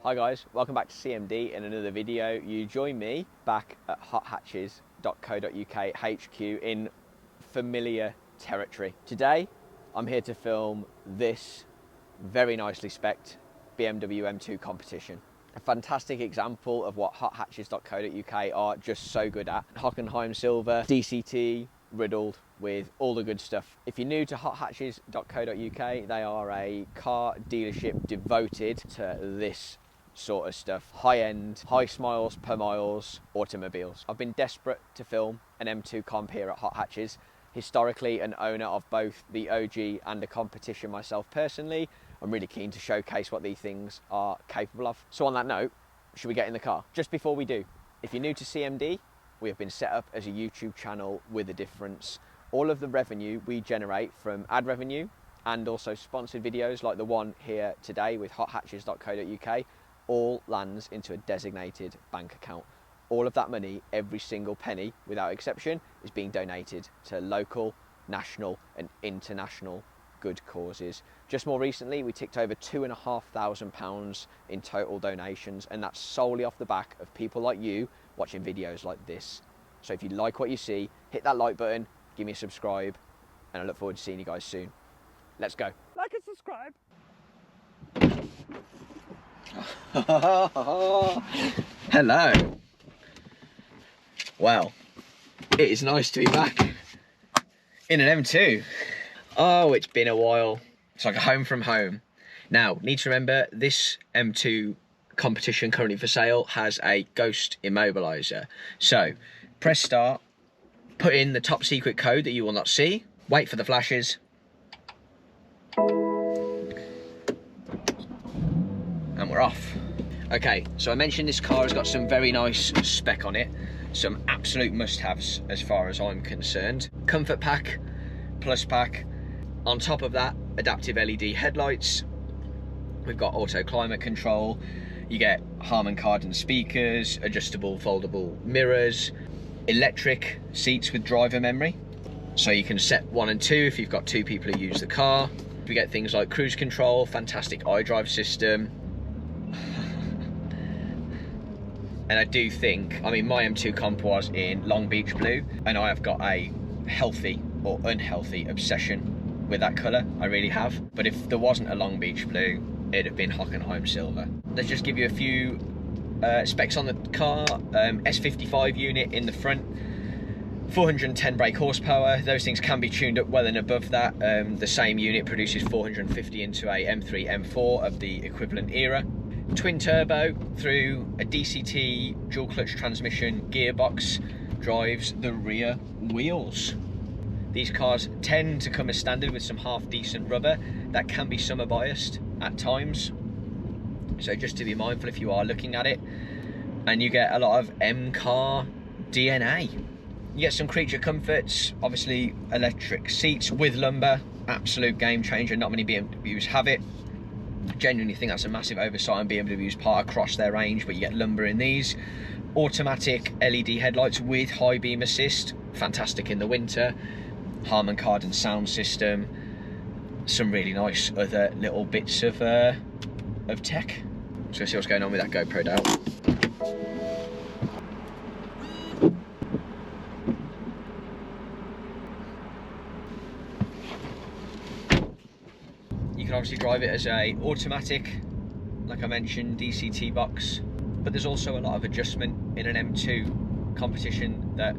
Hi guys, welcome back to CMD in another video. You join me back at hothatches.co.uk HQ in familiar territory. Today I'm here to film this very nicely spec'd BMW M2 Competition. A fantastic example of what hothatches.co.uk are just so good at. Hockenheim Silver, DCT, riddled with all the good stuff. If you're new to hothatches.co.uk, they are a car dealership devoted to this sort of stuff. High-end, high smiles per miles automobiles. I've been desperate to film an M2 comp here at Hot Hatches. Historically an owner of both the OG and the Competition myself personally, I'm really keen to showcase what these things are capable of. So on that note, should we get in the car? Just before we do, if you're new to CMD, we have been set up as a YouTube channel with a difference. All of the revenue we generate from ad revenue and also sponsored videos like the one here today with hothatches.co.uk all lands into a designated bank account. All of that money, every single penny without exception, is being donated to local, national and international good causes. Just more recently we ticked over £2,500 in total donations, and that's solely off the back of people like you watching videos like this. So if you like what you see, hit that like button, give me a subscribe, and I look forward to seeing you guys soon. Let's go. Like and subscribe. Hello. Well, it is nice to be back in an M2. Oh, it's been a while. It's like a home from home. Now, need to remember, this M2 Competition currently for sale has a ghost immobiliser. So, press start, put in the top secret code that you will not see, wait for the flashes, and we're off. Okay, so I mentioned this car has got some very nice spec on it, some absolute must-haves as far as I'm concerned. Comfort pack, plus pack. On top of that, adaptive LED headlights. We've got auto climate control. You get Harman Kardon speakers, adjustable foldable mirrors, electric seats with driver memory. So you can set 1 and 2 if you've got 2 people who use the car. We get things like cruise control, fantastic iDrive system. And I do think, I mean, my M2 comp was in Long Beach blue, and I have got a healthy or unhealthy obsession with that colour. I really have. But if there wasn't a Long Beach blue, it'd have been Hockenheim Silver. Let's just give you a few specs on the car. S55 unit in the front, 410 brake horsepower. Those things can be tuned up well and above that. The same unit produces 450 into a M3, M4 of the equivalent era. Twin turbo through a DCT dual clutch transmission gearbox drives the rear wheels. These cars tend to come as standard with some half decent rubber that can be summer biased at times. So just to be mindful if you are looking at it. And you get a lot of M-car DNA. You get some creature comforts, obviously electric seats with lumbar, absolute game changer. Not many BMWs have it. Genuinely think that's a massive oversight on BMW's part across their range, but you get lumbar in these. Automatic LED headlights with high beam assist, fantastic in the winter. Harman Kardon sound system, some really nice other little bits of tech. So let's see what's going on with that GoPro out. You can obviously drive it as a automatic, like I mentioned, DCT box, but there's also a lot of adjustment in an M2 Competition that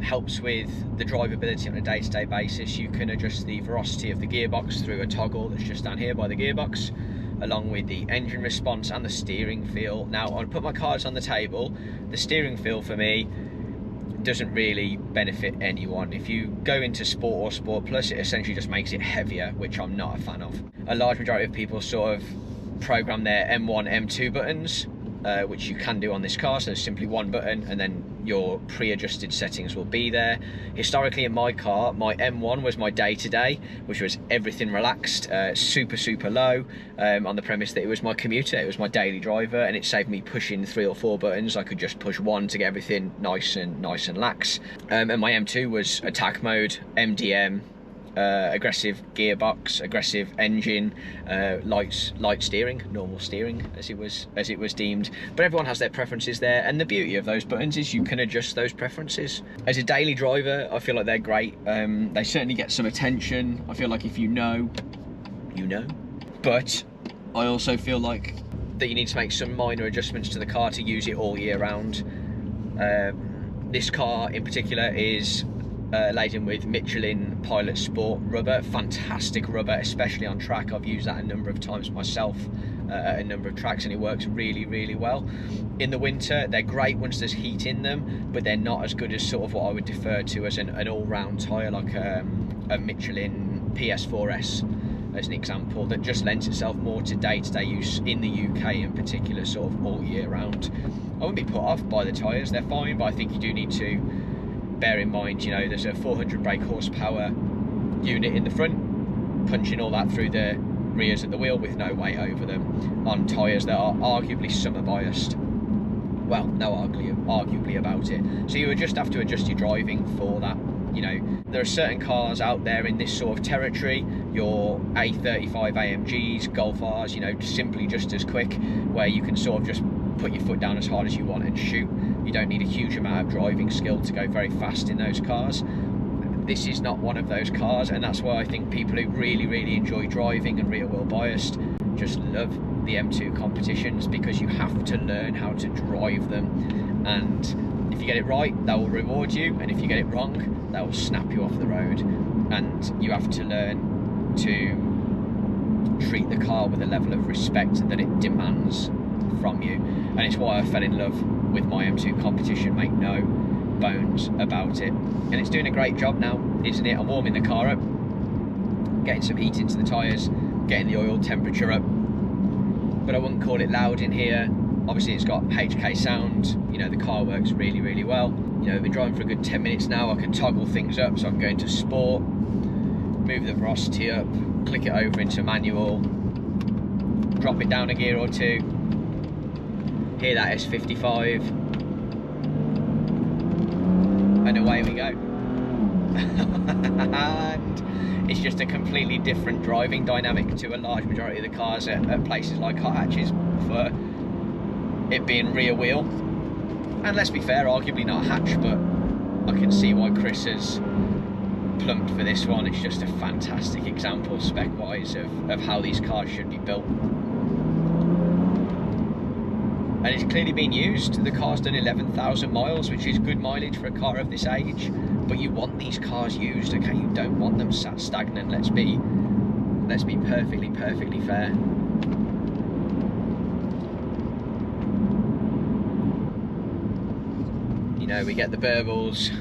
helps with the drivability on a day-to-day basis. You can adjust the velocity of the gearbox through a toggle that's just down here by the gearbox, along with the engine response and the steering feel. Now, I'll put my cards on the table. The steering feel for me doesn't really benefit anyone. If you go into Sport or Sport Plus, it essentially just makes it heavier, which I'm not a fan of. A large majority of people sort of program their M1, M2 buttons, which you can do on this car. So there's simply one button and then your pre-adjusted settings will be there. Historically in my car, my M1 was my day-to-day, which was everything relaxed, super low, on the premise that it was my commuter, it was my daily driver, and it saved me pushing 3 or 4 buttons. I could just push 1 to get everything nice and lax. And my M2 was attack mode, MDM, aggressive gearbox, aggressive engine, light steering, normal steering as it was deemed. But everyone has their preferences there, and the beauty of those buttons is you can adjust those preferences. As a daily driver, I feel like they're great. They certainly get some attention. I feel like if you know, you know. But I also feel like that you need to make some minor adjustments to the car to use it all year round. This car in particular is laden with Michelin Pilot Sport rubber, fantastic rubber, especially on track. I've used that a number of times myself at a number of tracks, and it works really, really well. In the winter, they're great once there's heat in them, but they're not as good as sort of what I would defer to as an all-round tyre, like a Michelin PS4S as an example, that just lends itself more to day-to-day use in the UK in particular, sort of all year round. I wouldn't be put off by the tyres, they're fine, but I think you do need to bear in mind, you know, there's a 400 brake horsepower unit in the front, punching all that through the rears of the wheel with no weight over them, on tyres that are arguably summer biased. Well, no arguably about it. So you would just have to adjust your driving for that. You know, there are certain cars out there in this sort of territory, your A35 AMGs, Golf Rs, you know, simply just as quick, where you can sort of just put your foot down as hard as you want and shoot. You don't need a huge amount of driving skill to go very fast in those cars. This is not one of those cars, and that's why I think people who really, really enjoy driving and rear wheel biased just love the M2 competitions, because you have to learn how to drive them, and if you get it right, that will reward you, and if you get it wrong, that will snap you off the road. And you have to learn to treat the car with a level of respect that it demands from you, and it's why I fell in love with my M2 competition, make no bones about it. And it's doing a great job now, isn't it? I'm warming the car up, getting some heat into the tyres, getting the oil temperature up, but I wouldn't call it loud in here. Obviously it's got HK sound, you know, the car works really, really well. You know, I've been driving for a good 10 minutes now. I can toggle things up, so I can go into sport, move the velocity up, click it over into manual, drop it down a gear or two, hear that S55, and away we go. And it's just a completely different driving dynamic to a large majority of the cars at places like hot hatches, for it being rear wheel. And let's be fair, arguably not a hatch, but I can see why Chris has plumped for this one. It's just a fantastic example, spec-wise, of how these cars should be built. And it's clearly been used. The car's done 11,000 miles, which is good mileage for a car of this age, but you want these cars used, okay? You don't want them sat stagnant. Let's be perfectly fair. You know, we get the burbles,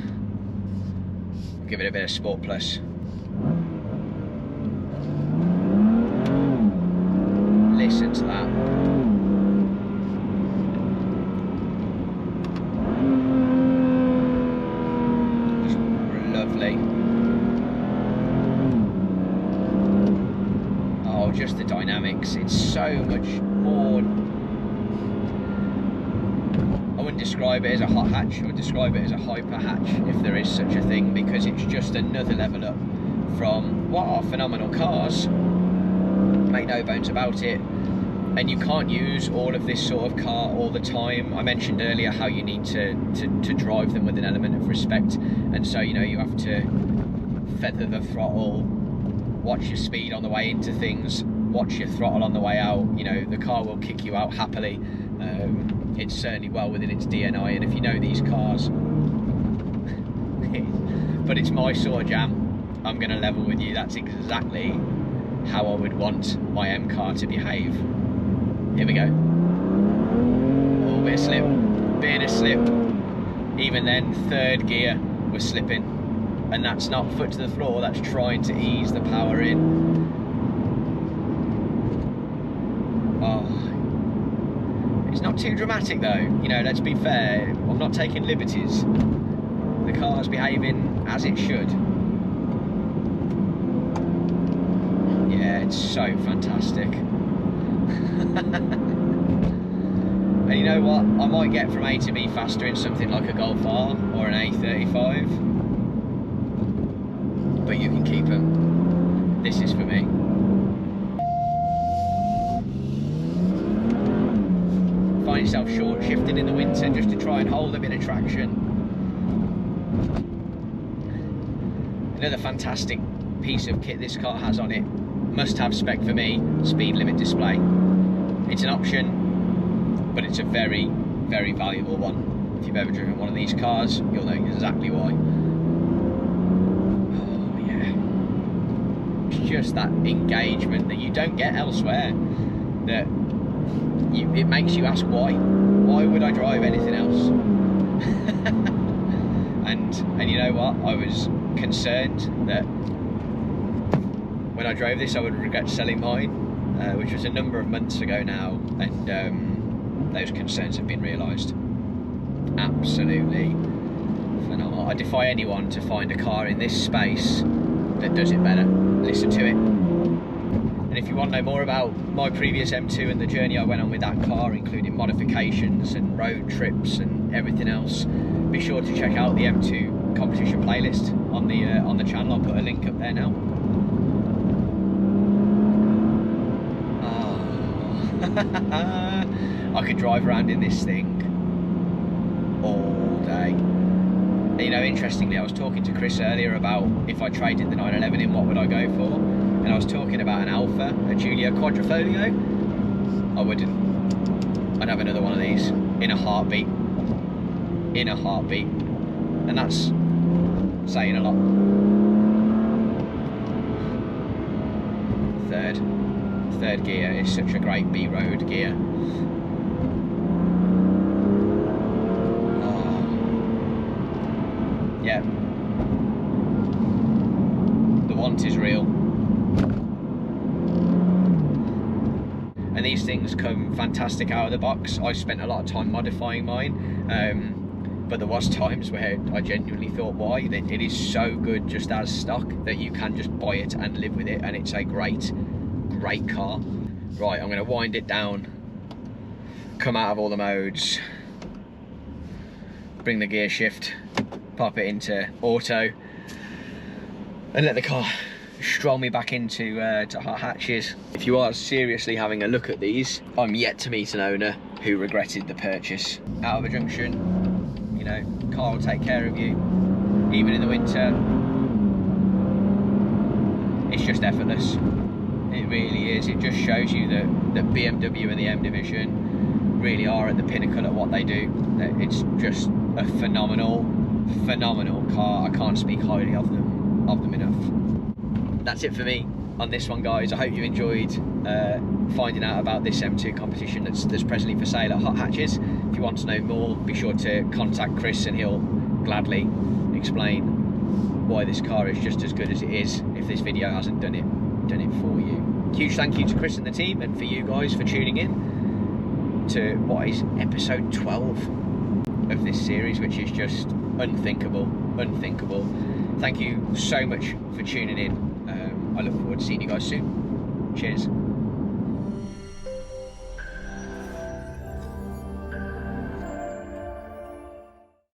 we'll give it a bit of Sport Plus. Listen to that. Just lovely. Oh, just the dynamics. It's so much more. I wouldn't describe it as a hot hatch, I would describe it as a hyper hatch, if there is such a thing, because it's just another level up from what are phenomenal cars, make no bones about it. And you can't use all of this sort of car all the time. I mentioned earlier how you need to drive them with an element of respect, and so, you know, you have to feather the throttle, watch your speed on the way into things, watch your throttle on the way out. You know, the car will kick you out happily. It's certainly well within its DNI, and if you know these cars, but it's my sort of jam, I'm going to level with you, that's exactly how I would want my M car to behave. Here we go. Oh, bit of slip. Even then, third gear was slipping, and that's not foot to the floor, that's trying to ease the power in. Oh. It's not too dramatic though, you know, let's be fair, I'm not taking liberties. The car's behaving as it should. Yeah, it's so fantastic. And you know what, I might get from A to B faster in something like a Golf R or an A35, but you can keep them. this is for me. Find yourself short shifting in the winter just to try and hold a bit of traction. Another fantastic piece of kit this car has on it, must have spec for me, speed limit display. It's an option, but it's a very, very valuable one. If you've ever driven one of these cars, you'll know exactly why. Oh yeah. It's just that engagement that you don't get elsewhere, that it makes you ask why. Why would I drive anything else? and you know what? I was concerned that when I drove this I would regret selling mine, which was a number of months ago now, and those concerns have been realised. Absolutely phenomenal. I defy anyone to find a car in this space that does it better. Listen to it. And if you want to know more about my previous M2 and the journey I went on with that car, including modifications and road trips and everything else, be sure to check out the M2 Competition playlist on the channel. I'll put a link up there now. I could drive around in this thing all day. And, you know, interestingly, I was talking to Chris earlier about if I traded the 911 in, what would I go for? And I was talking about an Alpha, a Giulia Quadrifoglio. I wouldn't. I'd have another one of these in a heartbeat. In a heartbeat. And that's saying a lot. Third gear is such a great B-road gear. Oh. Yeah. The want is real. And these things come fantastic out of the box. I spent a lot of time modifying mine, but there was times where I genuinely thought, why? It is so good just as stock that you can just buy it and live with it, and it's a great car. Right, I'm going to wind it down, come out of all the modes, bring the gear shift, pop it into auto, and let the car stroll me back into to hot hatches. If you are seriously having a look at these, I'm yet to meet an owner who regretted the purchase. Out of a junction, you know, car will take care of you, even in the winter. It's just effortless. It really is. It just shows you that BMW and the M division really are at the pinnacle at what they do. It's just a phenomenal car. I can't speak highly of them enough. That's it for me on this one, guys. I hope you enjoyed finding out about this M2 competition that's presently for sale at Hot Hatches. If you want to know more, be sure to contact Chris and he'll gladly explain why this car is just as good as it is if this video hasn't done it for you. Huge thank you to Chris and the team, and for you guys for tuning in to what is episode 12 of this series, which is just unthinkable. Thank you so much for tuning in. I look forward to seeing you guys soon. Cheers.